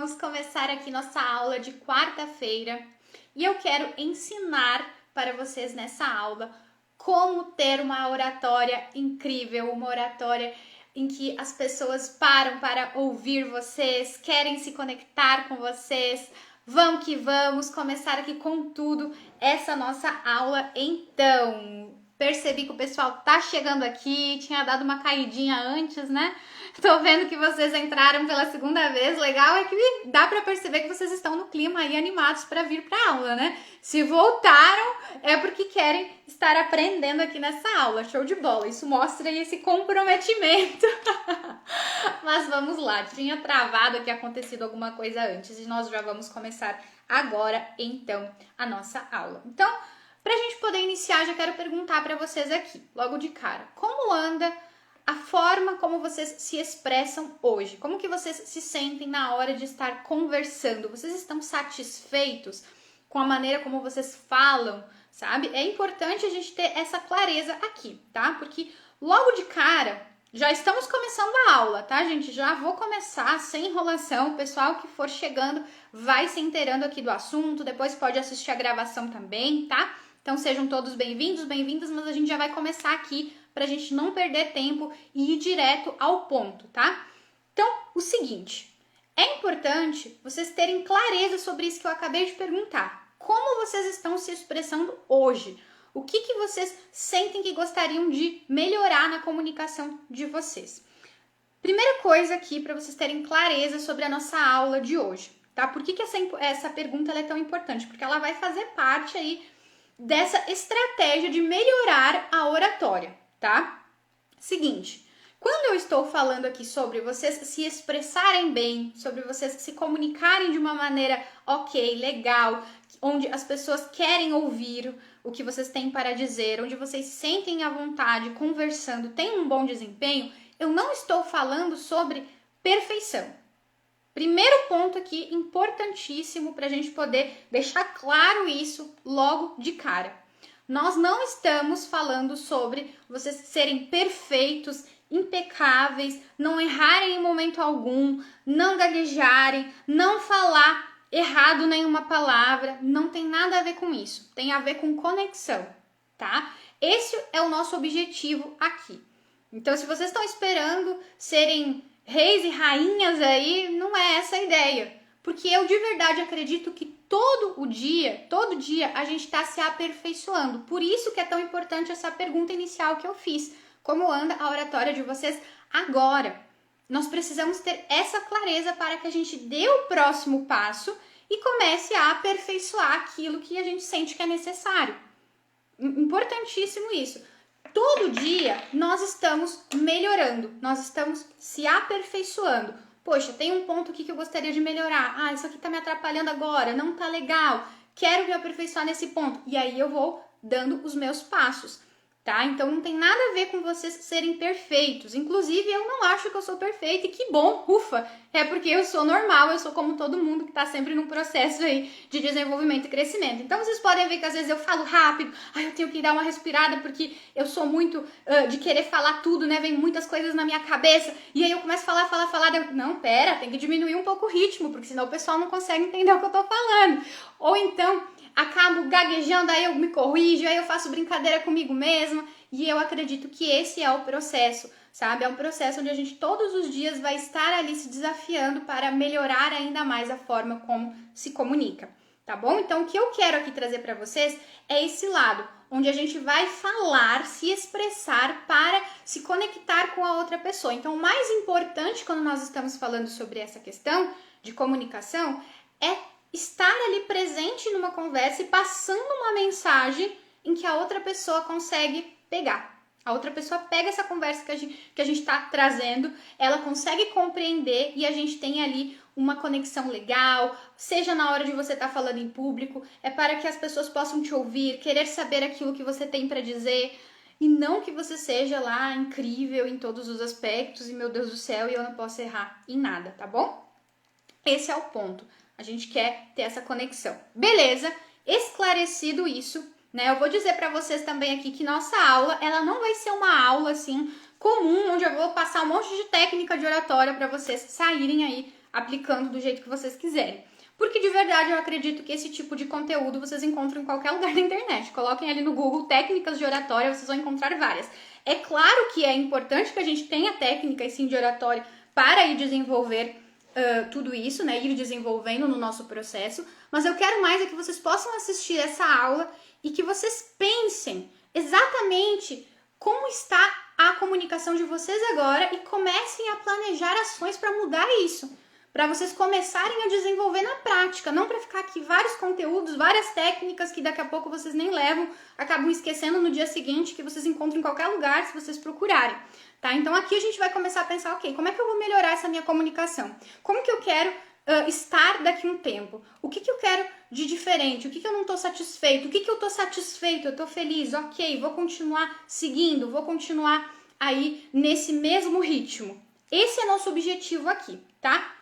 vamos começar aqui nossa aula de quarta-feira e eu quero ensinar para vocês nessa aula como ter uma oratória incrível, uma oratória em que as pessoas param para ouvir vocês, querem se conectar com vocês. Vamos que vamos começar aqui com tudo essa nossa aula então. Percebi que o pessoal tá chegando aqui, tinha dado uma caidinha antes, né? Tô vendo que vocês entraram pela segunda vez. Legal é que dá pra perceber que vocês estão no clima aí animados pra vir pra aula, né? Se voltaram é porque querem estar aprendendo aqui nessa aula. Show de bola. Isso mostra aí esse comprometimento. Mas vamos lá. Tinha travado aqui, acontecido alguma coisa antes e nós já vamos começar agora, então, a nossa aula. Então, pra gente poder iniciar, já quero perguntar pra vocês aqui, logo de cara. Como anda a forma como vocês se expressam hoje? Como que vocês se sentem na hora de estar conversando? Vocês estão satisfeitos com a maneira como vocês falam, sabe? É importante a gente ter essa clareza aqui, tá? Porque logo de cara, já estamos começando a aula, tá, gente? Já vou começar sem enrolação. O pessoal que for chegando vai se inteirando aqui do assunto, depois pode assistir a gravação também, tá? Então sejam todos bem-vindos, bem-vindas, mas a gente já vai começar aqui pra gente não perder tempo e ir direto ao ponto, tá? Então, o seguinte, é importante vocês terem clareza sobre isso que eu acabei de perguntar. Como vocês estão se expressando hoje? O que vocês sentem que gostariam de melhorar na comunicação de vocês? Primeira coisa aqui para vocês terem clareza sobre a nossa aula de hoje, tá? Por que essa pergunta ela é tão importante? Porque ela vai fazer parte aí dessa estratégia de melhorar a oratória, tá? Seguinte, quando eu estou falando aqui sobre vocês se expressarem bem, sobre vocês se comunicarem de uma maneira ok, legal, onde as pessoas querem ouvir o que vocês têm para dizer, onde vocês sentem à vontade, conversando, têm um bom desempenho, eu não estou falando sobre perfeição. Primeiro ponto aqui, importantíssimo para a gente poder deixar claro isso logo de cara. Nós não estamos falando sobre vocês serem perfeitos, impecáveis, não errarem em momento algum, não gaguejarem, não falar errado nenhuma palavra. Não tem nada a ver com isso. Tem a ver com conexão, tá? Esse é o nosso objetivo aqui. Então, se vocês estão esperando serem reis e rainhas aí, não é essa a ideia. Porque eu de verdade acredito que todo dia a gente está se aperfeiçoando. Por isso que é tão importante essa pergunta inicial que eu fiz. Como anda a oratória de vocês agora? Nós precisamos ter essa clareza para que a gente dê o próximo passo e comece a aperfeiçoar aquilo que a gente sente que é necessário. Importantíssimo isso. Todo dia nós estamos melhorando, nós estamos se aperfeiçoando. Poxa, tem um ponto aqui que eu gostaria de melhorar. Ah, isso aqui tá me atrapalhando agora, não tá legal. Quero me aperfeiçoar nesse ponto. E aí eu vou dando os meus passos, tá? Então não tem nada a ver com vocês serem perfeitos. Inclusive, eu não acho que eu sou perfeita e que bom, ufa! É porque eu sou normal, eu sou como todo mundo que tá sempre num processo aí de desenvolvimento e crescimento. Então vocês podem ver que às vezes eu falo rápido, eu tenho que dar uma respirada porque eu sou muito de querer falar tudo, né? Vem muitas coisas na minha cabeça e aí eu começo a falar. Não, pera, tem que diminuir um pouco o ritmo, porque senão o pessoal não consegue entender o que eu tô falando. Ou então acabo gaguejando, aí eu me corrijo, aí eu faço brincadeira comigo mesma e eu acredito que esse é o processo, sabe? É um processo onde a gente todos os dias vai estar ali se desafiando para melhorar ainda mais a forma como se comunica, tá bom? Então o que eu quero aqui trazer para vocês é esse lado, onde a gente vai falar, se expressar para se conectar com a outra pessoa. Então o mais importante quando nós estamos falando sobre essa questão de comunicação é estar ali presente numa conversa e passando uma mensagem em que a outra pessoa consegue pegar. A outra pessoa pega essa conversa que a gente está trazendo, ela consegue compreender e a gente tem ali uma conexão legal, seja na hora de você estar falando em público, é para que as pessoas possam te ouvir, querer saber aquilo que você tem para dizer e não que você seja lá incrível em todos os aspectos e meu Deus do céu, e eu não posso errar em nada, tá bom? Esse é o ponto. A gente quer ter essa conexão. Beleza? Esclarecido isso, né? Eu vou dizer para vocês também aqui que nossa aula, ela não vai ser uma aula assim comum, onde eu vou passar um monte de técnica de oratória para vocês saírem aí aplicando do jeito que vocês quiserem. Porque de verdade eu acredito que esse tipo de conteúdo vocês encontram em qualquer lugar da internet. Coloquem ali no Google técnicas de oratória, vocês vão encontrar várias. É claro que é importante que a gente tenha técnicas sim de oratória para ir desenvolver tudo isso, né? Ir desenvolvendo no nosso processo. Mas eu quero mais é que vocês possam assistir essa aula e que vocês pensem exatamente como está a comunicação de vocês agora e comecem a planejar ações para mudar isso. Para vocês começarem a desenvolver na prática, não para ficar aqui vários conteúdos, várias técnicas que daqui a pouco vocês nem levam, acabam esquecendo no dia seguinte, que vocês encontram em qualquer lugar se vocês procurarem, tá? Então aqui a gente vai começar a pensar, ok, como é que eu vou melhorar essa minha comunicação? Como que eu quero estar daqui a um tempo? O que eu quero de diferente? O que eu não estou satisfeito? O que eu estou satisfeito? Eu estou feliz? Ok, vou continuar seguindo, vou continuar aí nesse mesmo ritmo. Esse é nosso objetivo aqui, tá?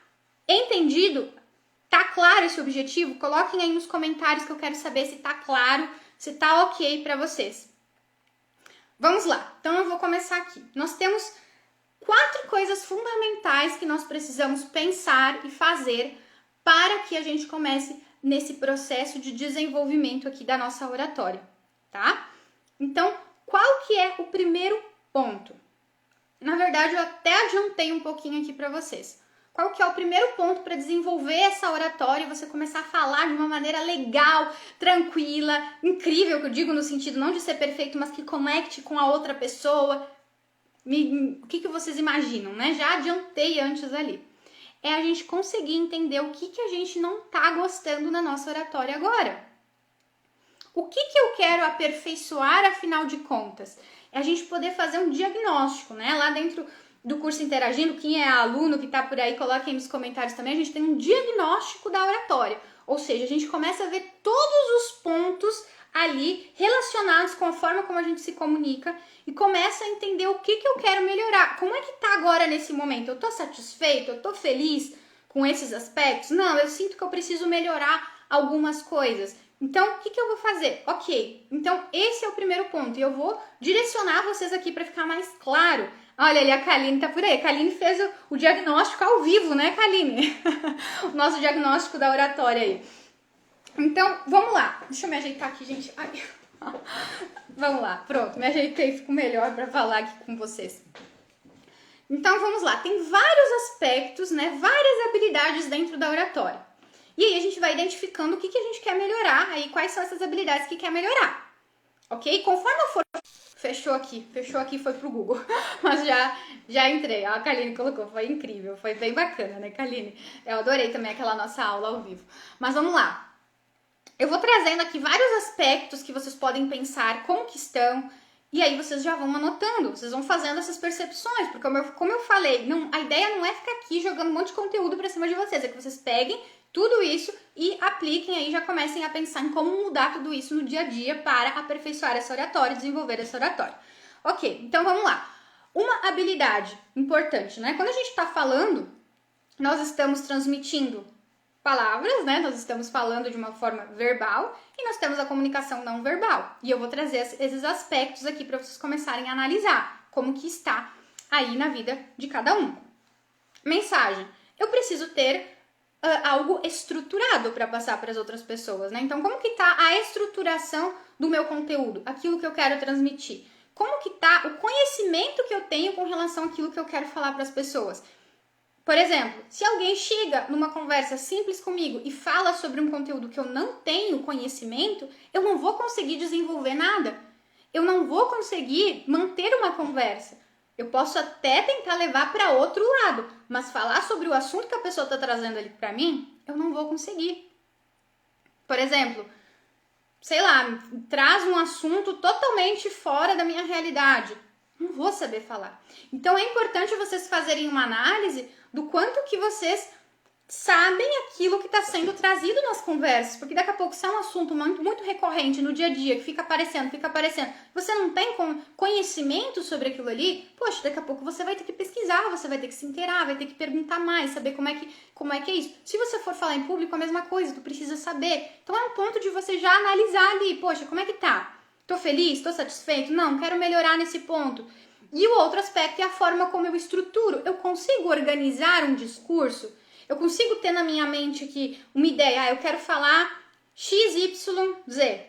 Entendido? Tá claro esse objetivo? Coloquem aí nos comentários que eu quero saber se tá claro, se tá ok pra vocês. Vamos lá, então eu vou começar aqui. Nós temos 4 coisas fundamentais que nós precisamos pensar e fazer para que a gente comece nesse processo de desenvolvimento aqui da nossa oratória, tá? Então, qual que é o primeiro ponto? Na verdade, eu até adiantei um pouquinho aqui para vocês. Qual que é o primeiro ponto para desenvolver essa oratória e você começar a falar de uma maneira legal, tranquila, incrível, que eu digo no sentido não de ser perfeito, mas que conecte com a outra pessoa. O que vocês imaginam, né? Já adiantei antes ali. É a gente conseguir entender o que a gente não tá gostando na nossa oratória agora. O que eu quero aperfeiçoar, afinal de contas? É a gente poder fazer um diagnóstico, né? Lá dentro do curso Interagindo, quem é aluno que tá por aí, coloquem nos comentários também, a gente tem um diagnóstico da oratória. Ou seja, a gente começa a ver todos os pontos ali relacionados com a forma como a gente se comunica e começa a entender o que eu quero melhorar. Como é que tá agora nesse momento? Eu tô satisfeito? Eu tô feliz com esses aspectos? Não, eu sinto que eu preciso melhorar algumas coisas. Então, o que eu vou fazer? Ok, então esse é o primeiro ponto e eu vou direcionar vocês aqui para ficar mais claro. Olha ali, a Kaline tá por aí. A Kaline fez o diagnóstico ao vivo, né, Kaline? O nosso diagnóstico da oratória aí. Então, vamos lá. Deixa eu me ajeitar aqui, gente. Ai. Vamos lá, pronto. Me ajeitei, fico melhor para falar aqui com vocês. Então, vamos lá. Tem vários aspectos, né? Várias habilidades dentro da oratória. E aí a gente vai identificando o que a gente quer melhorar, aí quais são essas habilidades que quer melhorar. Ok? Conforme eu for... Fechou aqui, foi pro Google. Mas já entrei. A Kaline colocou, foi incrível, foi bem bacana, né, Kaline? Eu adorei também aquela nossa aula ao vivo. Mas vamos lá. Eu vou trazendo aqui vários aspectos que vocês podem pensar, como que estão, e aí vocês já vão anotando, vocês vão fazendo essas percepções, porque como eu falei, a ideia não é ficar aqui jogando um monte de conteúdo pra cima de vocês, é que vocês peguem tudo isso e apliquem aí, já comecem a pensar em como mudar tudo isso no dia a dia para aperfeiçoar essa oratória e desenvolver essa oratória. Ok, então vamos lá. Uma habilidade importante, né? Quando a gente está falando, nós estamos transmitindo palavras, né? Nós estamos falando de uma forma verbal e nós temos a comunicação não verbal. E eu vou trazer esses aspectos aqui para vocês começarem a analisar como que está aí na vida de cada um. Mensagem. Eu preciso ter algo estruturado para passar para as outras pessoas, né? Então, como que tá a estruturação do meu conteúdo? Aquilo que eu quero transmitir. Como que tá o conhecimento que eu tenho com relação àquilo que eu quero falar para as pessoas? Por exemplo, se alguém chega numa conversa simples comigo e fala sobre um conteúdo que eu não tenho conhecimento, eu não vou conseguir desenvolver nada. Eu não vou conseguir manter uma conversa. Eu posso até tentar levar para outro lado, mas falar sobre o assunto que a pessoa está trazendo ali para mim, eu não vou conseguir. Por exemplo, sei lá, traz um assunto totalmente fora da minha realidade. Não vou saber falar. Então é importante vocês fazerem uma análise do quanto que vocês sabem aquilo que está sendo trazido nas conversas, porque daqui a pouco se é um assunto muito recorrente no dia a dia, que fica aparecendo, você não tem conhecimento sobre aquilo ali, poxa, daqui a pouco você vai ter que pesquisar, você vai ter que se inteirar, vai ter que perguntar mais, saber como é que é isso. Se você for falar em público, a mesma coisa, tu precisa saber. Então é um ponto de você já analisar ali, poxa, como é que tá? Tô feliz? Tô satisfeito? Não, quero melhorar nesse ponto. E o outro aspecto é a forma como eu estruturo. Eu consigo organizar um discurso? Eu consigo ter na minha mente aqui uma ideia, eu quero falar X, Y, Z.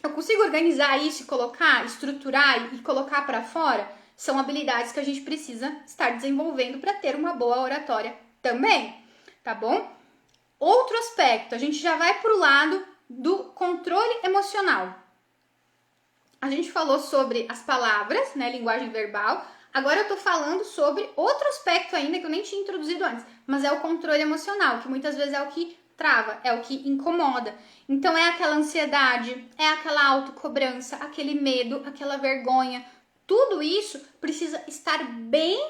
Eu consigo organizar isso e colocar, estruturar e colocar para fora? São habilidades que a gente precisa estar desenvolvendo para ter uma boa oratória também, tá bom? Outro aspecto, a gente já vai para o lado do controle emocional. A gente falou sobre as palavras, né, linguagem verbal. Agora eu tô falando sobre outro aspecto ainda que eu nem tinha introduzido antes, mas é o controle emocional, que muitas vezes é o que trava, é o que incomoda. Então é aquela ansiedade, é aquela autocobrança, aquele medo, aquela vergonha. Tudo isso precisa estar bem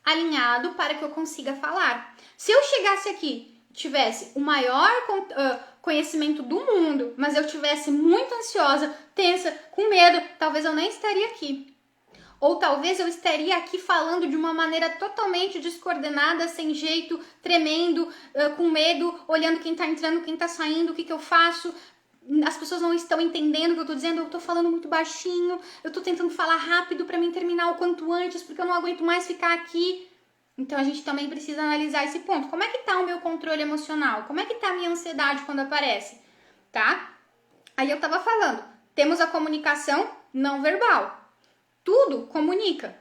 alinhado para que eu consiga falar. Se eu chegasse aqui, tivesse o maior conhecimento do mundo, mas eu tivesse muito ansiosa, tensa, com medo, talvez eu nem estaria aqui. Ou talvez eu estaria aqui falando de uma maneira totalmente descoordenada, sem jeito, tremendo, com medo, olhando quem tá entrando, quem tá saindo, o que eu faço. As pessoas não estão entendendo o que eu tô dizendo, eu tô falando muito baixinho, eu tô tentando falar rápido pra mim terminar o quanto antes, porque eu não aguento mais ficar aqui. Então a gente também precisa analisar esse ponto. Como é que tá o meu controle emocional? Como é que tá a minha ansiedade quando aparece? Tá? Aí eu tava falando, temos a comunicação não verbal. Tudo comunica.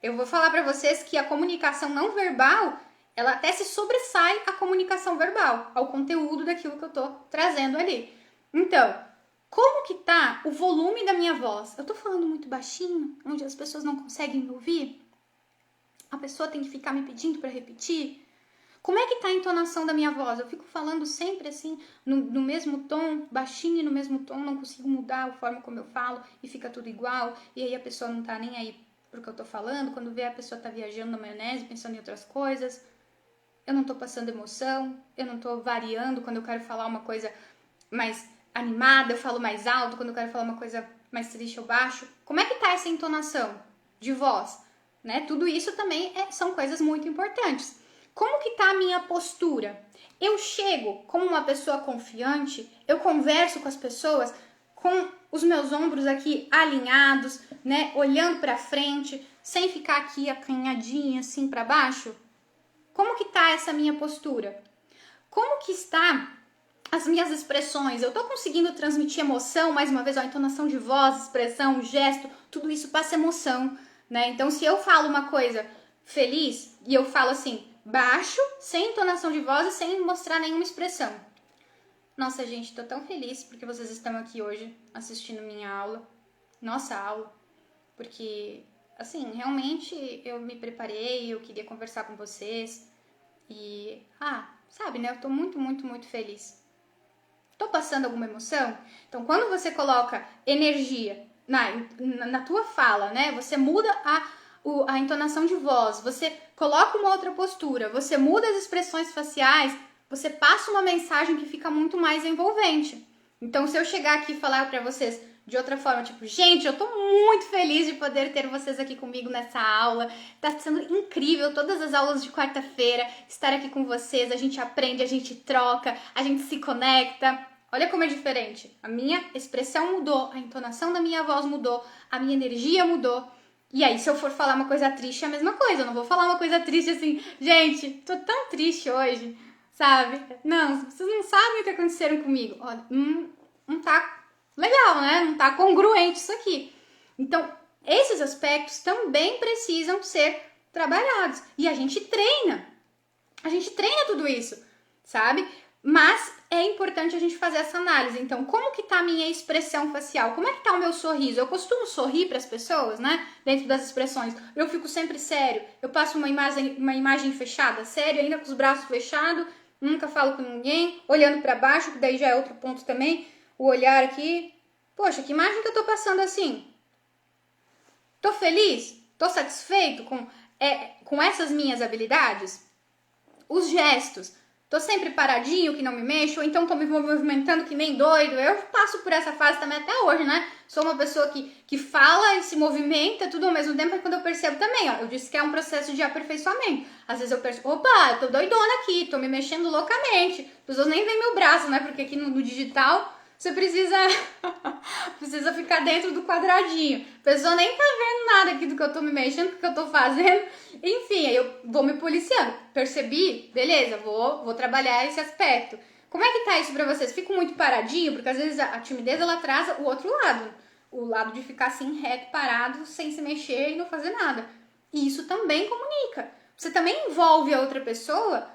Eu vou falar para vocês que a comunicação não verbal, ela até se sobressai à comunicação verbal, ao conteúdo daquilo que eu tô trazendo ali. Então, como que tá o volume da minha voz? Eu tô falando muito baixinho, onde as pessoas não conseguem me ouvir? A pessoa tem que ficar me pedindo para repetir? Como é que tá a entonação da minha voz? Eu fico falando sempre assim, no mesmo tom, baixinho e no mesmo tom, não consigo mudar a forma como eu falo e fica tudo igual, e aí a pessoa não tá nem aí pro que eu tô falando, quando vê a pessoa tá viajando na maionese, pensando em outras coisas, eu não tô passando emoção, eu não tô variando quando eu quero falar uma coisa mais animada, eu falo mais alto, quando eu quero falar uma coisa mais triste eu baixo. Como é que tá essa entonação de voz? Né? Tudo isso também são coisas muito importantes. Como que tá a minha postura? Eu chego como uma pessoa confiante, eu converso com as pessoas com os meus ombros aqui alinhados, né, olhando para frente, sem ficar aqui acanhadinha assim para baixo? Como que tá essa minha postura? Como que está as minhas expressões? Eu tô conseguindo transmitir emoção, mais uma vez, a entonação de voz, expressão, gesto, tudo isso passa emoção, né? Então, se eu falo uma coisa feliz e eu falo assim, baixo, sem entonação de voz e sem mostrar nenhuma expressão. Nossa, gente, tô tão feliz porque vocês estão aqui hoje assistindo minha aula, nossa aula, porque, assim, realmente eu me preparei, eu queria conversar com vocês e, sabe, né, eu tô muito, muito, muito feliz. Tô passando alguma emoção? Então, quando você coloca energia na tua fala, né, você muda a entonação de voz, você coloca uma outra postura, você muda as expressões faciais, você passa uma mensagem que fica muito mais envolvente. Então, se eu chegar aqui e falar pra vocês de outra forma, tipo, gente, eu tô muito feliz de poder ter vocês aqui comigo nessa aula, tá sendo incrível todas as aulas de quarta-feira, estar aqui com vocês, a gente aprende, a gente troca, a gente se conecta. Olha como é diferente. A minha expressão mudou, a entonação da minha voz mudou, a minha energia mudou. E aí, se eu for falar uma coisa triste, é a mesma coisa. Eu não vou falar uma coisa triste assim, gente, tô tão triste hoje, sabe? Não, vocês não sabem o que aconteceram comigo. Olha, não tá legal, né? Não tá congruente isso aqui. Então, esses aspectos também precisam ser trabalhados. E a gente treina. A gente treina tudo isso, sabe? Mas é importante a gente fazer essa análise. Então, como que tá a minha expressão facial? Como é que tá o meu sorriso? Eu costumo sorrir para as pessoas, né? Dentro das expressões. Eu fico sempre sério. Eu passo uma imagem fechada, sério, ainda com os braços fechados. Nunca falo com ninguém. Olhando para baixo, que daí já é outro ponto também. O olhar aqui. Poxa, que imagem que eu tô passando assim? Tô feliz? Tô satisfeito com essas minhas habilidades? Os gestos. Tô sempre paradinho, que não me mexo, ou então tô me movimentando que nem doido. Eu passo por essa fase também até hoje, né? Sou uma pessoa que fala e se movimenta tudo ao mesmo tempo, e quando eu percebo também, ó, eu disse que é um processo de aperfeiçoamento. Às vezes eu percebo, opa, eu tô doidona aqui, tô me mexendo loucamente. As pessoas nem veem meu braço, né? Porque aqui no digital você precisa precisa ficar dentro do quadradinho. A pessoa nem tá vendo nada aqui do que eu tô me mexendo, do que eu tô fazendo. Enfim, aí eu vou me policiando. Percebi? Beleza, vou trabalhar esse aspecto. Como é que tá isso pra vocês? Fico muito paradinho, porque às vezes a timidez ela traz o outro lado. O lado de ficar assim reto, parado, sem se mexer e não fazer nada. E isso também comunica. Você também envolve a outra pessoa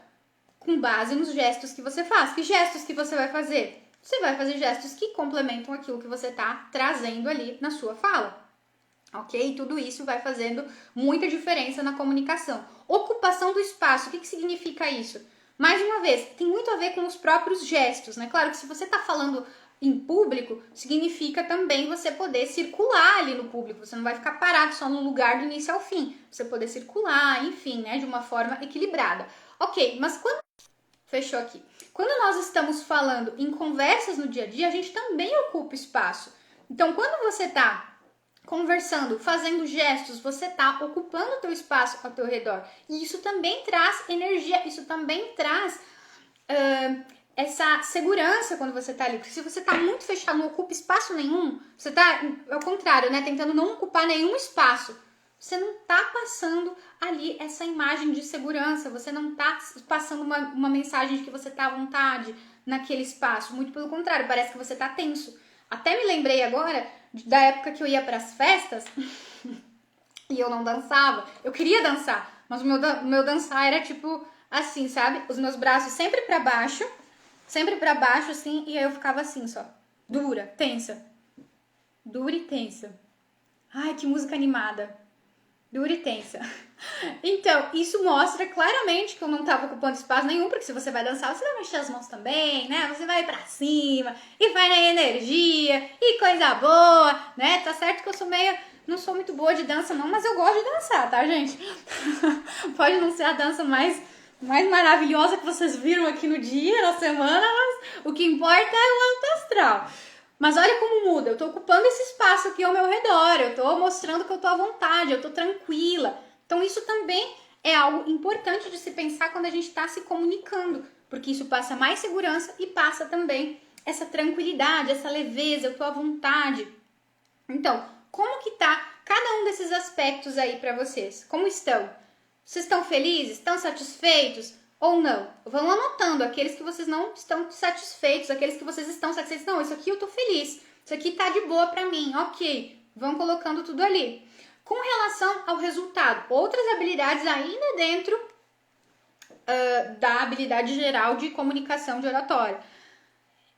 com base nos gestos que você faz. Que gestos que você vai fazer? Você vai fazer gestos que complementam aquilo que você está trazendo ali na sua fala. Ok? Tudo isso vai fazendo muita diferença na comunicação. Ocupação do espaço. O que significa isso? Mais uma vez, tem muito a ver com os próprios gestos, né? Claro que se você está falando em público, significa também você poder circular ali no público. Você não vai ficar parado só no lugar do início ao fim. Você poder circular, enfim, né? De uma forma equilibrada. Ok, mas quando... Fechou aqui. Quando nós estamos falando em conversas no dia a dia, a gente também ocupa espaço. Então, quando você está conversando, fazendo gestos, você está ocupando o teu espaço ao teu redor. E isso também traz energia, isso também traz essa segurança quando você está ali. Porque se você está muito fechado, não ocupa espaço nenhum, você está, ao contrário, né, tentando não ocupar nenhum espaço, você não está passando ali essa imagem de segurança, você não está passando uma mensagem de que você está à vontade naquele espaço. Muito pelo contrário, parece que você está tenso. Até me lembrei agora da época que eu ia para as festas e eu não dançava. Eu queria dançar, mas o meu dançar era tipo assim, sabe? Os meus braços sempre para baixo assim, e aí eu ficava assim só, dura, tensa. Dura e tensa. Ai, que música animada. Dura e tensa. Então, isso mostra claramente que eu não estava ocupando espaço nenhum, porque se você vai dançar, você vai mexer as mãos também, né? Você vai pra cima, e vai na energia, e coisa boa, né? Tá certo que eu sou meio... Não sou muito boa de dança não, mas eu gosto de dançar, tá, gente? Pode não ser a dança mais maravilhosa que vocês viram aqui no dia, na semana, mas o que importa é o alto astral. Mas olha como muda, eu tô ocupando esse espaço aqui ao meu redor, eu tô mostrando que eu tô à vontade, eu tô tranquila. Então isso também é algo importante de se pensar quando a gente está se comunicando, porque isso passa mais segurança e passa também essa tranquilidade, essa leveza, eu tô à vontade. Então, como que tá cada um desses aspectos aí para vocês? Como estão? Vocês estão felizes? Estão satisfeitos? Ou não? Vão anotando aqueles que vocês não estão satisfeitos, aqueles que vocês estão satisfeitos. Não, isso aqui eu tô feliz, isso aqui tá de boa pra mim, ok. Vão colocando tudo ali. Com relação ao resultado, outras habilidades ainda dentro da habilidade geral de comunicação de oratória.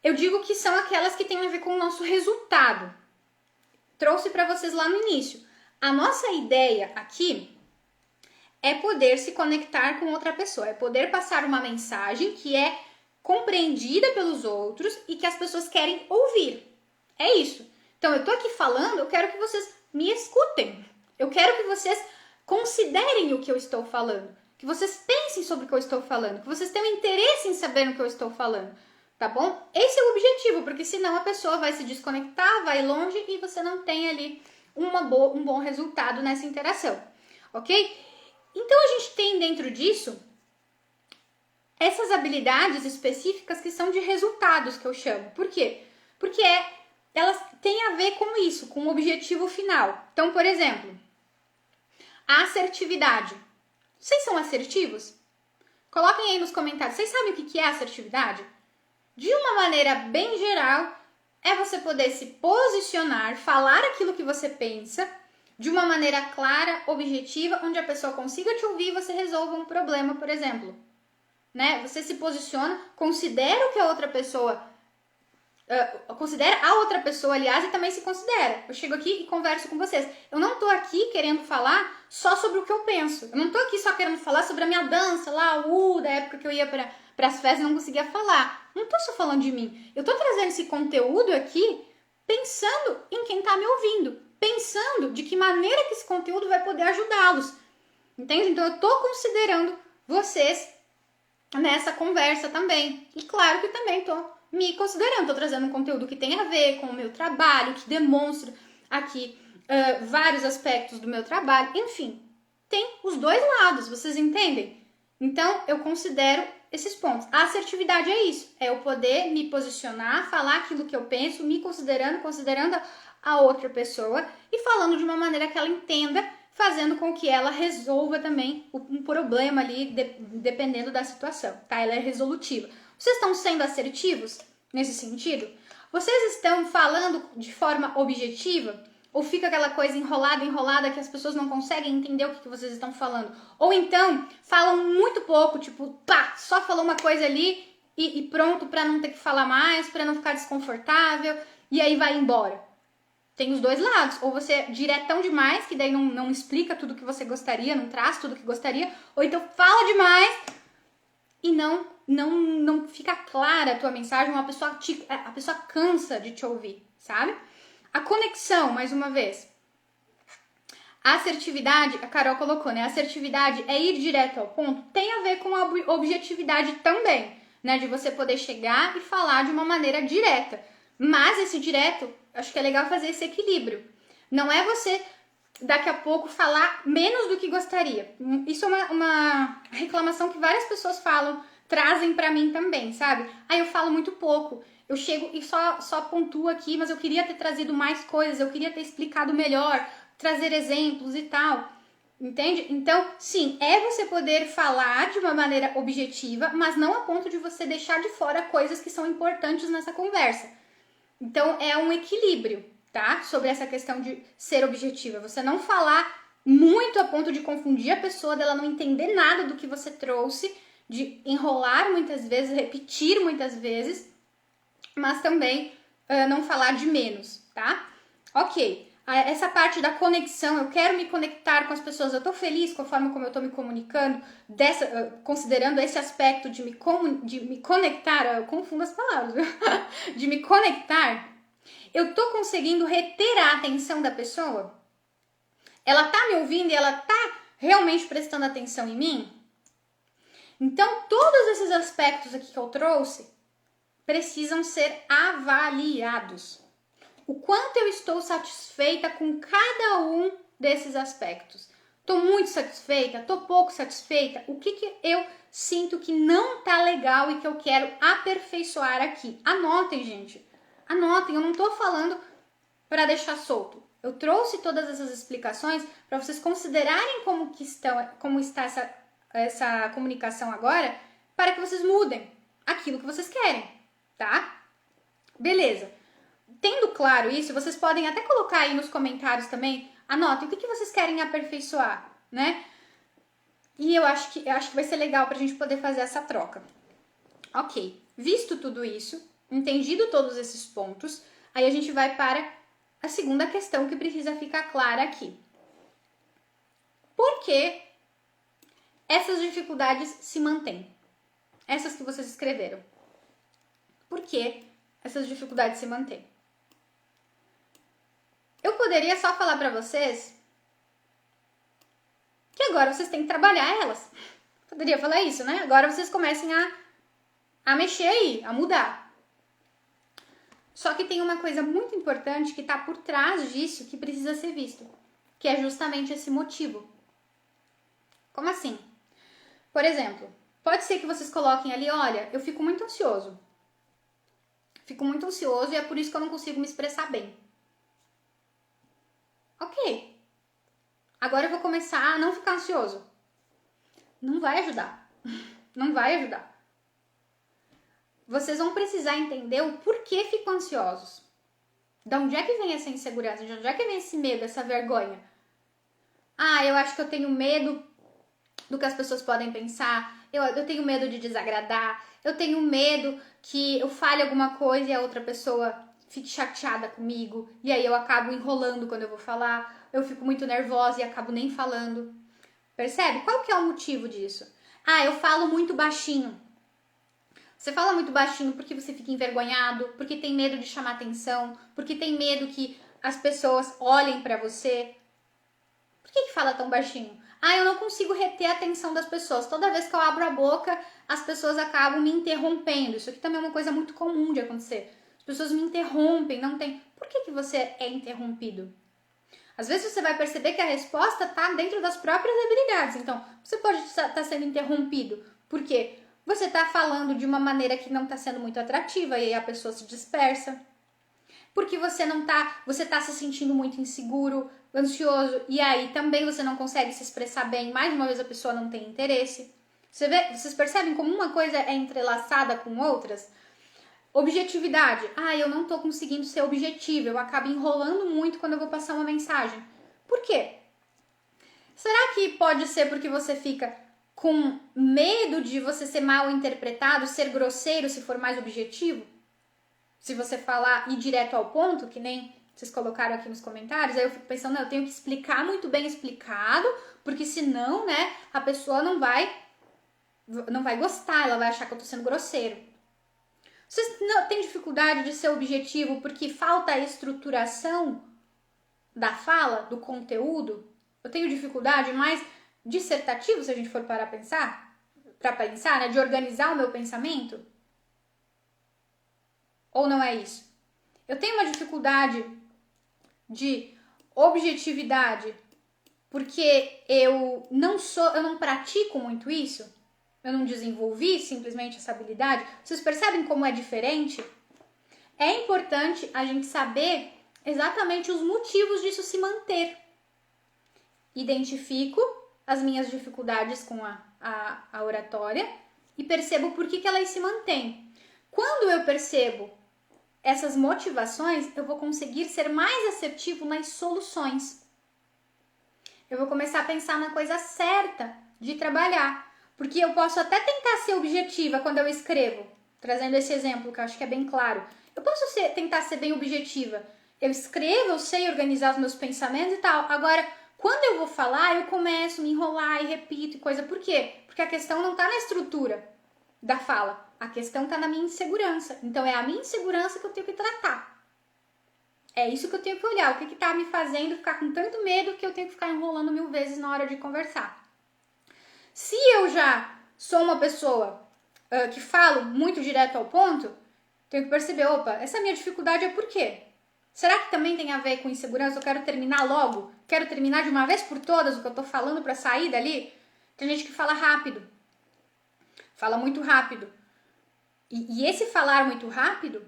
Eu digo que são aquelas que têm a ver com o nosso resultado. Trouxe para vocês lá no início. A nossa ideia aqui é poder se conectar com outra pessoa, é poder passar uma mensagem que é compreendida pelos outros e que as pessoas querem ouvir. É isso. Então, eu tô aqui falando, eu quero que vocês me escutem. Eu quero que vocês considerem o que eu estou falando, que vocês pensem sobre o que eu estou falando, que vocês tenham interesse em saber o que eu estou falando, tá bom? Esse é o objetivo, porque senão a pessoa vai se desconectar, vai longe e você não tem ali um bom resultado nessa interação, ok? Então, a gente tem dentro disso essas habilidades específicas que são de resultados, que eu chamo. Por quê? Porque elas têm a ver com isso, com o objetivo final. Então, por exemplo, a assertividade. Vocês são assertivos? Coloquem aí nos comentários. Vocês sabem o que é assertividade? De uma maneira bem geral, é você poder se posicionar, falar aquilo que você pensa, de uma maneira clara, objetiva, onde a pessoa consiga te ouvir e você resolva um problema, por exemplo. Né? Você se posiciona, considera o que a outra pessoa... considera a outra pessoa, aliás, e também se considera. Eu chego aqui e converso com vocês. Eu não tô aqui querendo falar só sobre o que eu penso. Eu não tô aqui só querendo falar sobre a minha dança lá, da época que eu ia para as festas e não conseguia falar. Não tô só falando de mim. Eu tô trazendo esse conteúdo aqui pensando em quem tá me ouvindo. Pensando de que maneira que esse conteúdo vai poder ajudá-los. Entende? Então eu tô considerando vocês nessa conversa também. E claro que também tô me considerando, tô trazendo um conteúdo que tem a ver com o meu trabalho, que demonstra aqui vários aspectos do meu trabalho. Enfim, tem os dois lados, vocês entendem? Então eu considero esses pontos. A assertividade é isso, é eu poder me posicionar, falar aquilo que eu penso, me considerando a outra pessoa e falando de uma maneira que ela entenda, fazendo com que ela resolva também um problema ali, dependendo da situação, tá? Ela é resolutiva. Vocês estão sendo assertivos nesse sentido? Vocês estão falando de forma objetiva? Ou fica aquela coisa enrolada, que as pessoas não conseguem entender o que vocês estão falando? Ou então, falam muito pouco, tipo, pá, só falou uma coisa ali e pronto, pra não ter que falar mais, pra não ficar desconfortável, e aí vai embora. Tem os dois lados. Ou você é diretão demais, que daí não explica tudo que você gostaria, não traz tudo que gostaria, ou então fala demais e não fica clara a tua mensagem, a pessoa cansa de te ouvir, sabe? A conexão, mais uma vez. A assertividade, a Carol colocou, né? A assertividade é ir direto ao ponto, tem a ver com a objetividade também, né? De você poder chegar e falar de uma maneira direta. Mas esse direto, acho que é legal fazer esse equilíbrio. Não é você, daqui a pouco, falar menos do que gostaria. Isso é uma reclamação que várias pessoas trazem pra mim também, sabe? Eu falo muito pouco. Eu chego e só pontuo aqui, mas eu queria ter trazido mais coisas, eu queria ter explicado melhor, trazer exemplos e tal. Entende? Então, sim, é você poder falar de uma maneira objetiva, mas não a ponto de você deixar de fora coisas que são importantes nessa conversa. Então, é um equilíbrio, tá? Sobre essa questão de ser objetiva. Você não falar muito a ponto de confundir a pessoa, dela não entender nada do que você trouxe, de enrolar muitas vezes, repetir muitas vezes, mas também não falar de menos, tá? Ok, essa parte da conexão, eu quero me conectar com as pessoas, eu tô feliz com a forma como eu tô me comunicando, considerando esse aspecto de me conectar, eu confundo as palavras, viu? De me conectar, eu tô conseguindo reter a atenção da pessoa? Ela tá me ouvindo e ela tá realmente prestando atenção em mim? Então, todos esses aspectos aqui que eu trouxe precisam ser avaliados. O quanto eu estou satisfeita com cada um desses aspectos? Estou muito satisfeita? Estou pouco satisfeita? O que eu sinto que não está legal e que eu quero aperfeiçoar aqui? Anotem, gente. Anotem, eu não estou falando para deixar solto. Eu trouxe todas essas explicações para vocês considerarem como está essa comunicação agora, para que vocês mudem aquilo que vocês querem, tá? Beleza. Tendo claro isso, vocês podem até colocar aí nos comentários também, anotem o que vocês querem aperfeiçoar, né? E eu acho que vai ser legal pra gente poder fazer essa troca. Ok, visto tudo isso, entendido todos esses pontos, aí a gente vai para a segunda questão que precisa ficar clara aqui. Por que essas dificuldades se mantêm? Essas que vocês escreveram. Por que essas dificuldades se mantêm? Eu poderia só falar pra vocês que agora vocês têm que trabalhar elas. Poderia falar isso, né? Agora vocês comecem a mexer aí, a mudar. Só que tem uma coisa muito importante que tá por trás disso que precisa ser visto, que é justamente esse motivo. Como assim? Por exemplo, pode ser que vocês coloquem ali, olha, eu fico muito ansioso. Fico muito ansioso e é por isso que eu não consigo me expressar bem. Ok. Agora eu vou começar a não ficar ansioso. Não vai ajudar. Não vai ajudar. Vocês vão precisar entender o porquê ficam ansiosos. De onde é que vem essa insegurança? De onde é que vem esse medo, essa vergonha? Eu acho que eu tenho medo do que as pessoas podem pensar. Eu tenho medo de desagradar. Eu tenho medo que eu fale alguma coisa e a outra pessoa fique chateada comigo. E aí eu acabo enrolando quando eu vou falar. Eu fico muito nervosa e acabo nem falando. Percebe? Qual que é o motivo disso? Eu falo muito baixinho. Você fala muito baixinho porque você fica envergonhado, porque tem medo de chamar atenção, porque tem medo que as pessoas olhem pra você. Por que fala tão baixinho? Eu não consigo reter a atenção das pessoas. Toda vez que eu abro a boca, as pessoas acabam me interrompendo. Isso aqui também é uma coisa muito comum de acontecer. As pessoas me interrompem, não tem... Por que você é interrompido? Às vezes você vai perceber que a resposta está dentro das próprias habilidades. Então, você pode estar sendo interrompido. Por quê? Você está falando de uma maneira que não está sendo muito atrativa e aí a pessoa se dispersa. Porque você tá se sentindo muito inseguro, ansioso, e aí também você não consegue se expressar bem, mais uma vez a pessoa não tem interesse. Vocês percebem como uma coisa é entrelaçada com outras? Objetividade. Eu não tô conseguindo ser objetiva, eu acabo enrolando muito quando eu vou passar uma mensagem. Por quê? Será que pode ser porque você fica com medo de você ser mal interpretado, ser grosseiro se for mais objetivo? Se você falar ir direto ao ponto, que nem vocês colocaram aqui nos comentários, aí eu fico pensando, eu tenho que explicar muito bem explicado, porque senão, né, a pessoa não vai gostar, ela vai achar que eu tô sendo grosseiro. Vocês não têm dificuldade de ser objetivo porque falta a estruturação da fala, do conteúdo? Eu tenho dificuldade mais dissertativo, se a gente for parar para pensar, né, de organizar o meu pensamento? Ou não é isso? Eu tenho uma dificuldade de objetividade porque eu não pratico muito isso? Eu não desenvolvi simplesmente essa habilidade? Vocês percebem como é diferente? É importante a gente saber exatamente os motivos disso se manter. Identifico as minhas dificuldades com a oratória e percebo por que elas se mantêm. Quando eu percebo essas motivações, eu vou conseguir ser mais assertivo nas soluções. Eu vou começar a pensar na coisa certa de trabalhar. Porque eu posso até tentar ser objetiva quando eu escrevo, trazendo esse exemplo que eu acho que é bem claro. Eu posso tentar ser bem objetiva. Eu escrevo, eu sei organizar os meus pensamentos e tal. Agora, quando eu vou falar, eu começo a me enrolar e repito e coisa. Por quê? Porque a questão não está na estrutura da fala. A questão está na minha insegurança. Então, é a minha insegurança que eu tenho que tratar. É isso que eu tenho que olhar. O que está me fazendo ficar com tanto medo que eu tenho que ficar enrolando 1000 vezes na hora de conversar. Se eu já sou uma pessoa que falo muito direto ao ponto, tenho que perceber, opa, essa minha dificuldade é por quê? Será que também tem a ver com insegurança? Eu quero terminar logo? Quero terminar de uma vez por todas o que eu tô falando para sair dali? Tem gente que fala rápido. Fala muito rápido. E esse falar muito rápido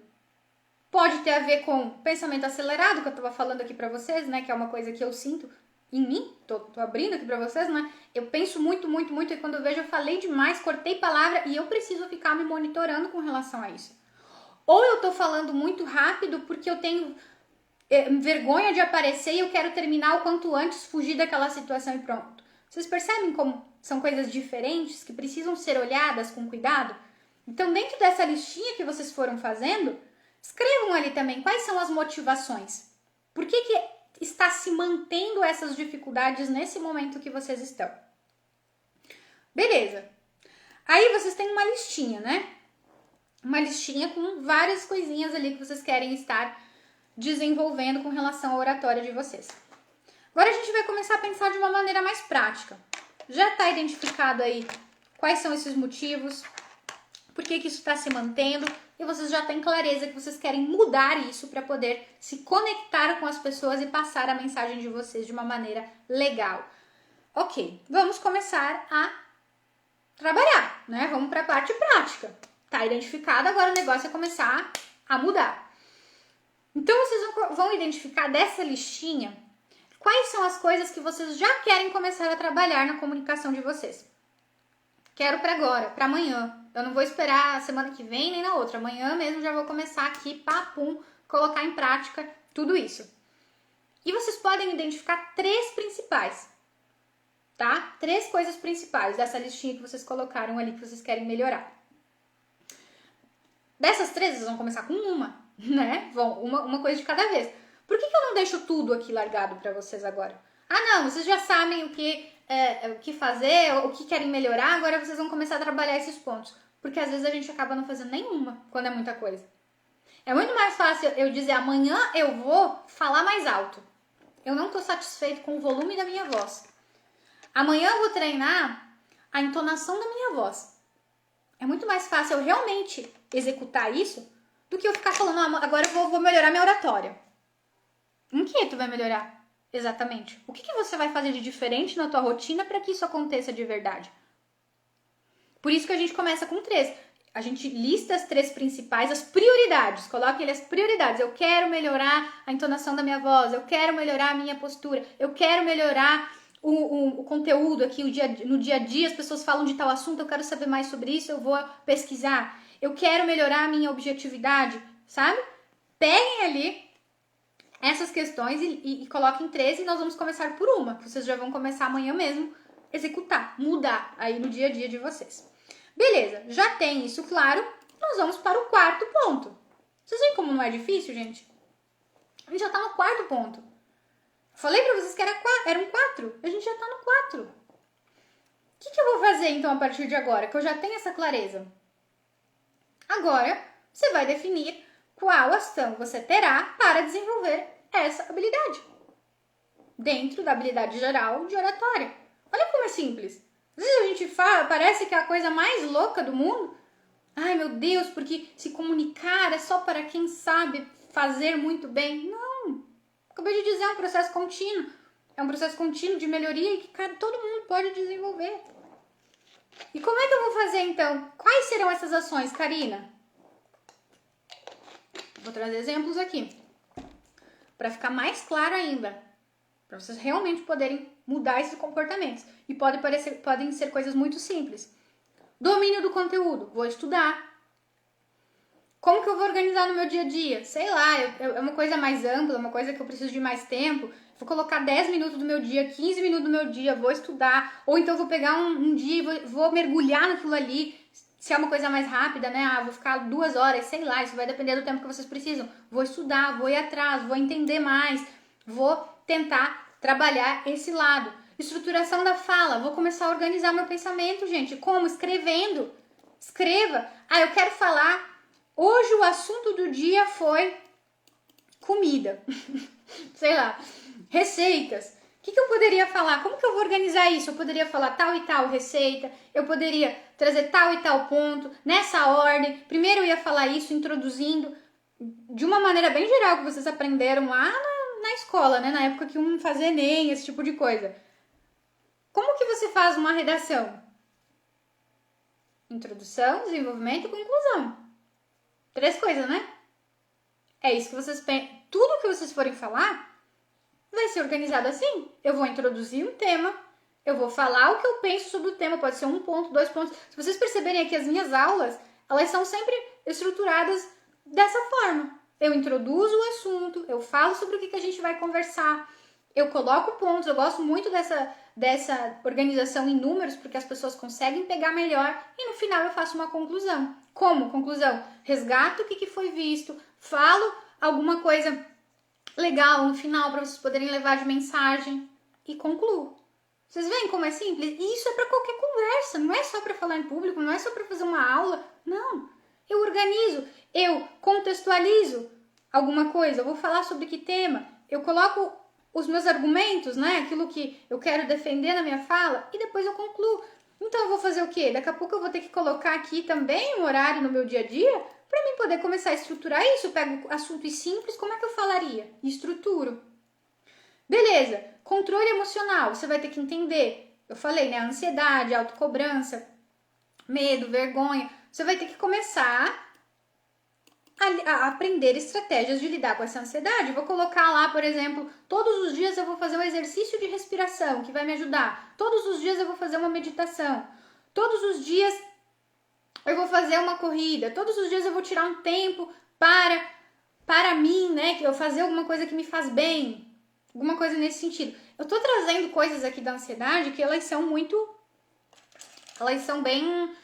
pode ter a ver com pensamento acelerado, que eu tava falando aqui pra vocês, né? Que é uma coisa que eu sinto em mim. Tô abrindo aqui pra vocês, né? Eu penso muito, muito, muito, e quando eu vejo eu falei demais, cortei palavra e eu preciso ficar me monitorando com relação a isso. Ou eu tô falando muito rápido porque eu tenho vergonha de aparecer e eu quero terminar o quanto antes, fugir daquela situação e pronto. Vocês percebem como são coisas diferentes que precisam ser olhadas com cuidado? Então, dentro dessa listinha que vocês foram fazendo, escrevam ali também quais são as motivações. Por que está se mantendo essas dificuldades nesse momento que vocês estão? Beleza. Aí vocês têm uma listinha, né? Uma listinha com várias coisinhas ali que vocês querem estar desenvolvendo com relação à oratória de vocês. Agora a gente vai começar a pensar de uma maneira mais prática. Já está identificado aí quais são esses motivos, por que isso está se mantendo, e vocês já têm clareza que vocês querem mudar isso para poder se conectar com as pessoas e passar a mensagem de vocês de uma maneira legal. Ok, vamos começar a trabalhar, né? Vamos para a parte prática. Tá identificado, agora o negócio é começar a mudar. Então vocês vão identificar dessa listinha quais são as coisas que vocês já querem começar a trabalhar na comunicação de vocês. Quero para agora, para amanhã. Eu não vou esperar a semana que vem nem na outra. Amanhã mesmo já vou começar aqui, papum, colocar em prática tudo isso. E vocês podem identificar 3 principais, tá? 3 coisas principais dessa listinha que vocês colocaram ali que vocês querem melhorar. Dessas 3, vocês vão começar com uma, né? Uma coisa de cada vez. Por que eu não deixo tudo aqui largado para vocês agora? Não, vocês já sabem o que fazer, o que querem melhorar, agora vocês vão começar a trabalhar esses pontos. Porque às vezes a gente acaba não fazendo nenhuma, quando é muita coisa. É muito mais fácil eu dizer, amanhã eu vou falar mais alto. Eu não estou satisfeito com o volume da minha voz. Amanhã eu vou treinar a entonação da minha voz. É muito mais fácil eu realmente executar isso do que eu ficar falando, agora eu vou melhorar minha oratória. Em que tu vai melhorar? Exatamente. O que você vai fazer de diferente na tua rotina para que isso aconteça de verdade? Por isso que a gente começa com 3. A gente lista as 3 principais, as prioridades. Coloca ele as prioridades. Eu quero melhorar a entonação da minha voz. Eu quero melhorar a minha postura. Eu quero melhorar o conteúdo aqui. No dia a dia as pessoas falam de tal assunto. Eu quero saber mais sobre isso. Eu vou pesquisar. Eu quero melhorar a minha objetividade. Sabe? Peguem ali essas questões e coloquem 3 e nós vamos começar por uma. Que vocês já vão começar amanhã mesmo. Executar. Mudar aí no dia a dia de vocês. Beleza, já tem isso claro, nós vamos para o 4º ponto. Vocês veem como não é difícil, gente? A gente já tá no 4º ponto. Falei pra vocês que eram 4, a gente já tá no 4. O que eu vou fazer então a partir de agora, que eu já tenho essa clareza? Agora, você vai definir qual ação você terá para desenvolver essa habilidade. Dentro da habilidade geral de oratória. Olha como é simples. Às vezes a gente fala, parece que é a coisa mais louca do mundo. Ai, meu Deus, porque se comunicar é só para quem sabe fazer muito bem. Não. Acabei de dizer, é um processo contínuo. É um processo contínuo de melhoria e que todo mundo pode desenvolver. E como é que eu vou fazer, então? Quais serão essas ações, Karina? Vou trazer exemplos aqui. Para ficar mais claro ainda. Para vocês realmente poderem mudar esses comportamentos. E podem ser coisas muito simples. Domínio do conteúdo. Vou estudar. Como que eu vou organizar no meu dia a dia? Sei lá, é uma coisa mais ampla, uma coisa que eu preciso de mais tempo. Vou colocar 10 minutos do meu dia, 15 minutos do meu dia, vou estudar. Ou então vou pegar um dia e vou mergulhar naquilo ali. Se é uma coisa mais rápida, né? Vou ficar 2 horas, sei lá, isso vai depender do tempo que vocês precisam. Vou estudar, vou ir atrás, vou entender mais. Vou tentar trabalhar esse lado. Estruturação da fala. Vou começar a organizar meu pensamento, gente. Como? Escrevendo. Escreva. Eu quero falar. Hoje o assunto do dia foi comida. Sei lá. Receitas. O que eu poderia falar? Como que eu vou organizar isso? Eu poderia falar tal e tal receita. Eu poderia trazer tal e tal ponto. Nessa ordem. Primeiro eu ia falar isso, introduzindo. De uma maneira bem geral que vocês aprenderam lá na escola, né? Na época que não fazia Enem, esse tipo de coisa. Como que você faz uma redação? Introdução, desenvolvimento e conclusão. 3 coisas, né? É isso que vocês pensam. Tudo que vocês forem falar vai ser organizado assim. Eu vou introduzir um tema, eu vou falar o que eu penso sobre o tema. Pode ser 1 ponto, 2 pontos. Se vocês perceberem aqui, as minhas aulas, elas são sempre estruturadas dessa forma. Eu introduzo o assunto, eu falo sobre o que a gente vai conversar, eu coloco pontos, eu gosto muito dessa organização em números, porque as pessoas conseguem pegar melhor, e no final eu faço uma conclusão. Como conclusão? Resgato o que foi visto, falo alguma coisa legal no final para vocês poderem levar de mensagem e concluo. Vocês veem como é simples? E isso é para qualquer conversa, não é só para falar em público, não é só para fazer uma aula, não. Eu organizo, eu contextualizo alguma coisa, eu vou falar sobre que tema, eu coloco os meus argumentos, né? Aquilo que eu quero defender na minha fala e depois eu concluo. Então eu vou fazer o quê? Daqui a pouco eu vou ter que colocar aqui também um horário no meu dia a dia para mim poder começar a estruturar isso. Eu pego assuntos simples, como é que eu falaria? E estruturo. Beleza, controle emocional, você vai ter que entender. Eu falei, né? Ansiedade, autocobrança, medo, vergonha. Você vai ter que começar a aprender estratégias de lidar com essa ansiedade. Eu vou colocar lá, por exemplo, todos os dias eu vou fazer um exercício de respiração que vai me ajudar. Todos os dias eu vou fazer uma meditação. Todos os dias eu vou fazer uma corrida. Todos os dias eu vou tirar um tempo para mim, né? Que eu fazer alguma coisa que me faz bem. Alguma coisa nesse sentido. Eu tô trazendo coisas aqui da ansiedade que elas são bem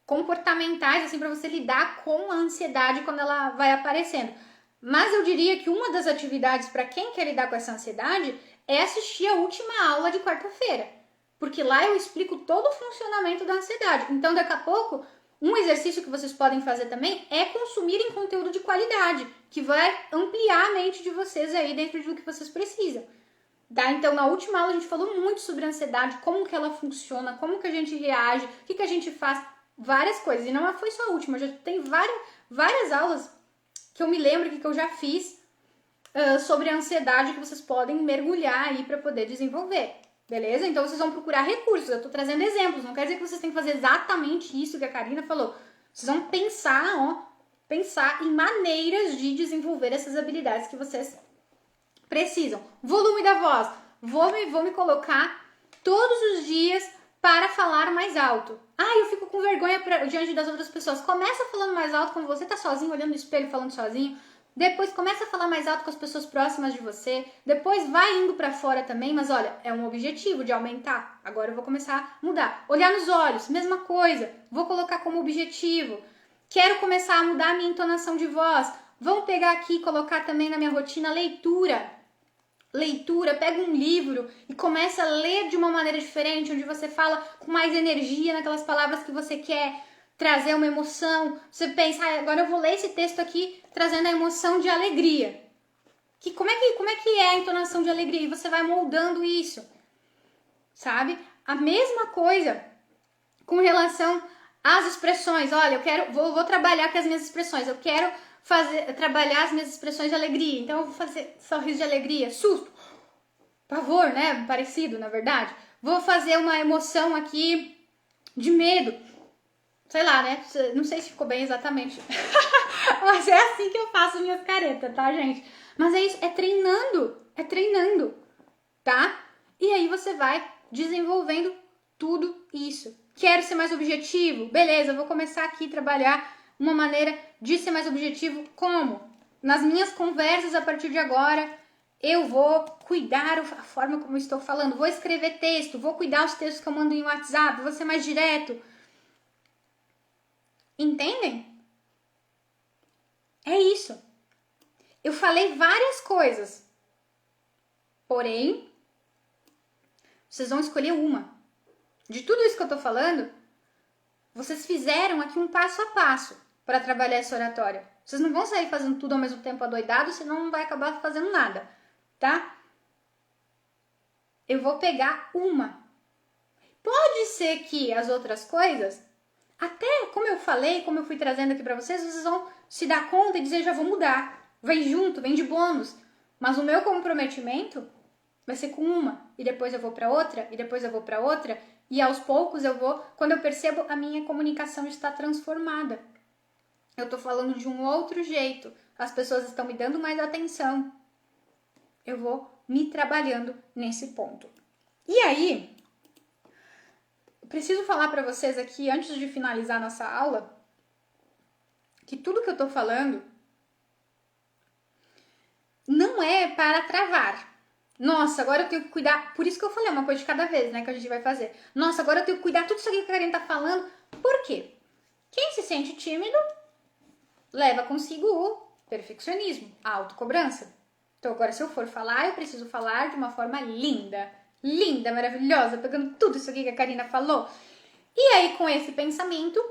comportamentais, assim, para você lidar com a ansiedade quando ela vai aparecendo. Mas eu diria que uma das atividades para quem quer lidar com essa ansiedade é assistir a última aula de quarta-feira. Porque lá eu explico todo o funcionamento da ansiedade. Então, daqui a pouco, um exercício que vocês podem fazer também é consumirem conteúdo de qualidade, que vai ampliar a mente de vocês aí dentro do que vocês precisam. Tá? Então, na última aula a gente falou muito sobre a ansiedade, como que ela funciona, como que a gente reage, o que a gente faz, várias coisas. E não foi só a última, já tem várias aulas que eu me lembro que eu já fiz sobre a ansiedade que vocês podem mergulhar aí para poder desenvolver. beleza? Então vocês vão procurar recursos, eu tô trazendo exemplos, não quer dizer que vocês têm que fazer exatamente isso que a Karina falou. Vocês vão pensar em maneiras de desenvolver essas habilidades que vocês precisam. Volume da voz. Vou me colocar todos os dias para falar mais alto. Eu fico com vergonha diante das outras pessoas. Começa falando mais alto quando você tá sozinho, olhando no espelho, falando sozinho. Depois começa a falar mais alto com as pessoas próximas de você. Depois vai indo para fora também, mas olha, é um objetivo de aumentar. Agora eu vou começar a mudar. Olhar nos olhos, mesma coisa. Vou colocar como objetivo. Quero começar a mudar a minha entonação de voz. Vamos pegar aqui e colocar também na minha rotina leitura. Pega um livro e começa a ler de uma maneira diferente, onde você fala com mais energia naquelas palavras que você quer trazer uma emoção. Você pensa, agora eu vou ler esse texto aqui trazendo a emoção de alegria. Como é que é a entonação de alegria? E você vai moldando isso, sabe? A mesma coisa com relação às expressões. Olha, vou trabalhar com as minhas expressões. Eu quero trabalhar as minhas expressões de alegria. Então eu vou fazer sorriso de alegria, susto, pavor, né? Parecido, na verdade. Vou fazer uma emoção aqui de medo. Sei lá, né? Não sei se ficou bem exatamente. Mas é assim que eu faço minhas caretas, tá, gente? Mas é isso, é treinando, tá? E aí você vai desenvolvendo tudo isso. Quero ser mais objetivo? Beleza, vou começar aqui a trabalhar uma maneira de ser mais objetivo. Como? Nas minhas conversas a partir de agora, eu vou cuidar a forma como eu estou falando. Vou escrever texto, vou cuidar os textos que eu mando em WhatsApp, vou ser mais direto. Entendem? É isso. Eu falei várias coisas. Porém, vocês vão escolher uma. De tudo isso que eu tô falando, vocês fizeram aqui um passo a passo para trabalhar essa oratória. Vocês não vão sair fazendo tudo ao mesmo tempo adoidado, senão não vai acabar fazendo nada, tá? Eu vou pegar uma. Pode ser que as outras coisas, até como eu falei, como eu fui trazendo aqui para vocês, vocês vão se dar conta e dizer, já vou mudar. Vem junto, vem de bônus. Mas o meu comprometimento vai ser com uma, e depois eu vou para outra, e depois eu vou para outra, e aos poucos eu vou, quando eu percebo, a minha comunicação está transformada. Eu tô falando de um outro jeito. As pessoas estão me dando mais atenção. Eu vou me trabalhando nesse ponto. E aí, eu preciso falar para vocês aqui, antes de finalizar nossa aula, que tudo que eu tô falando não é para travar. Nossa, agora eu tenho que cuidar. Por isso que eu falei, uma coisa de cada vez, né, que a gente vai fazer. Nossa, agora eu tenho que cuidar tudo isso aqui que a Karina tá falando. Por quê? Quem se sente tímido leva consigo o perfeccionismo, a autocobrança. Então agora se eu for falar, eu preciso falar de uma forma linda, maravilhosa, pegando tudo isso aqui que a Karina falou. E aí com esse pensamento,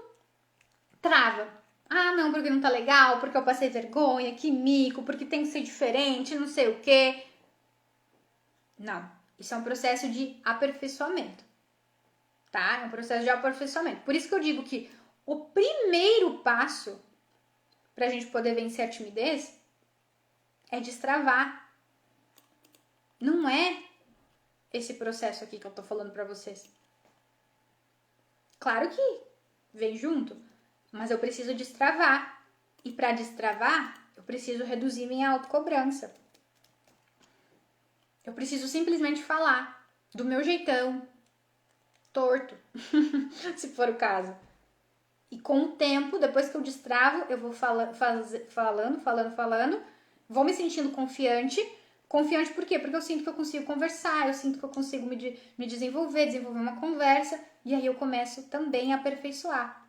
trava. Não, porque não tá legal, porque eu passei vergonha, que mico, porque tem que ser diferente, não sei o quê. Não, isso é um processo de aperfeiçoamento, tá? É um processo de aperfeiçoamento. Por isso que eu digo que o primeiro passo pra gente poder vencer a timidez é destravar. Não é esse processo aqui que eu tô falando pra vocês. Claro que vem junto, mas eu preciso destravar. E pra destravar, eu preciso reduzir minha autocobrança. Eu preciso simplesmente falar do meu jeitão, torto, se for o caso. E com o tempo, depois que eu destravo, eu vou falando, vou me sentindo confiante. Confiante por quê? Porque eu sinto que eu consigo conversar, eu sinto que eu consigo me desenvolver uma conversa, e aí eu começo também a aperfeiçoar.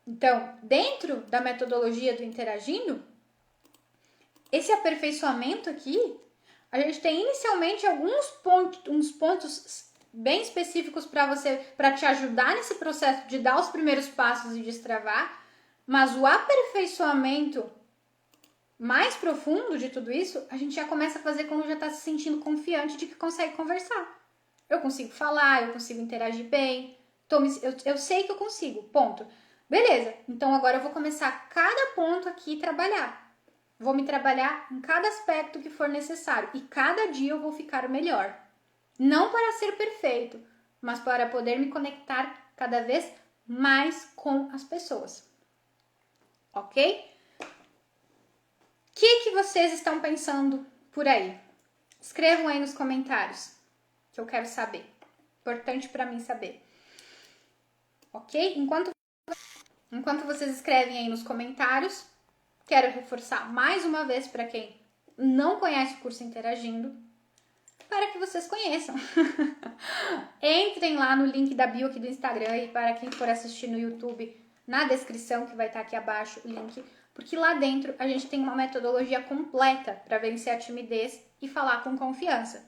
Então, dentro da metodologia do Interagindo, esse aperfeiçoamento aqui, a gente tem inicialmente uns pontos bem específicos para te ajudar nesse processo de dar os primeiros passos e destravar, mas o aperfeiçoamento mais profundo de tudo isso, a gente já começa a fazer quando já está se sentindo confiante de que consegue conversar. Eu consigo falar, eu consigo interagir bem, eu sei que eu consigo, ponto. Beleza, então agora eu vou começar cada ponto aqui a trabalhar. Vou me trabalhar em cada aspecto que for necessário e cada dia eu vou ficar melhor. Não para ser perfeito, mas para poder me conectar cada vez mais com as pessoas. Ok? O que vocês estão pensando por aí? Escrevam aí nos comentários, que eu quero saber. Importante para mim saber. Ok? Enquanto vocês escrevem aí nos comentários, quero reforçar mais uma vez para quem não conhece o curso Interagindo, para que vocês conheçam. Entrem lá no link da bio aqui do Instagram e para quem for assistir no YouTube, na descrição que vai estar aqui abaixo o link, porque lá dentro a gente tem uma metodologia completa para vencer a timidez e falar com confiança,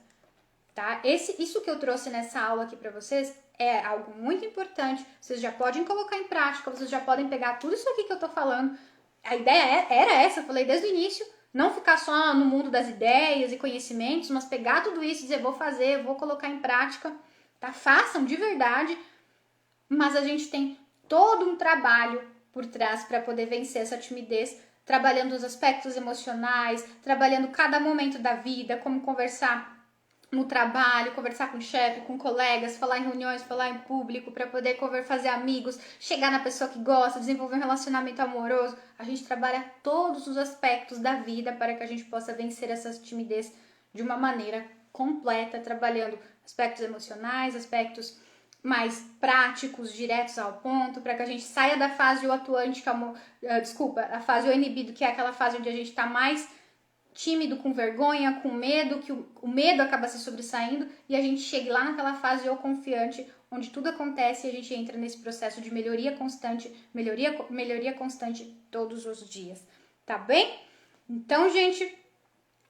tá? Isso que eu trouxe nessa aula aqui para vocês é algo muito importante, vocês já podem colocar em prática, vocês já podem pegar tudo isso aqui que eu tô falando. A ideia era essa, eu falei desde o início, não ficar só no mundo das ideias e conhecimentos, mas pegar tudo isso e dizer, vou fazer, vou colocar em prática, tá? Façam de verdade, mas a gente tem todo um trabalho por trás para poder vencer essa timidez, trabalhando os aspectos emocionais, trabalhando cada momento da vida, como conversar no trabalho, conversar com o chefe, com colegas, falar em reuniões, falar em público, para poder fazer amigos, chegar na pessoa que gosta, desenvolver um relacionamento amoroso. A gente trabalha todos os aspectos da vida para que a gente possa vencer essa timidez de uma maneira completa, trabalhando aspectos emocionais, aspectos mais práticos, diretos ao ponto, para que a gente saia da fase o atuante, a fase o inibido, que é aquela fase onde a gente está mais tímido, com vergonha, com medo, que o medo acaba se sobressaindo, e a gente chegue lá naquela fase eu confiante, onde tudo acontece e a gente entra nesse processo de melhoria constante todos os dias, tá bem? Então, gente,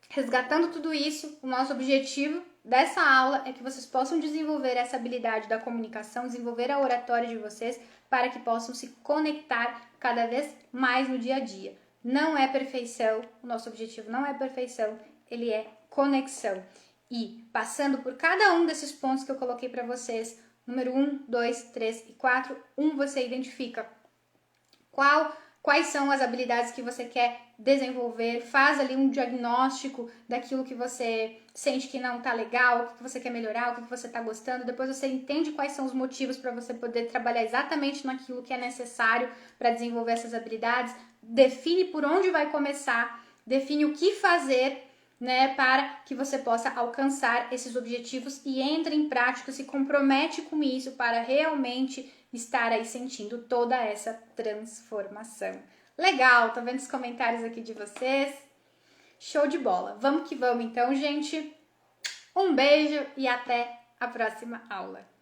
resgatando tudo isso, o nosso objetivo dessa aula é que vocês possam desenvolver essa habilidade da comunicação, desenvolver a oratória de vocês, para que possam se conectar cada vez mais no dia a dia. Não é perfeição, o nosso objetivo não é perfeição, ele é conexão. E passando por cada um desses pontos que eu coloquei para vocês, número 1, 2, 3 e 4, você identifica quais são as habilidades que você quer desenvolver, faz ali um diagnóstico daquilo que você sente que não tá legal, o que você quer melhorar, o que você tá gostando, depois você entende quais são os motivos para você poder trabalhar exatamente naquilo que é necessário para desenvolver essas habilidades, define por onde vai começar, define o que fazer, né, para que você possa alcançar esses objetivos e entre em prática, se compromete com isso para realmente estar aí sentindo toda essa transformação. Legal, tô vendo os comentários aqui de vocês. Show de bola. Vamos que vamos então, gente. Um beijo e até a próxima aula.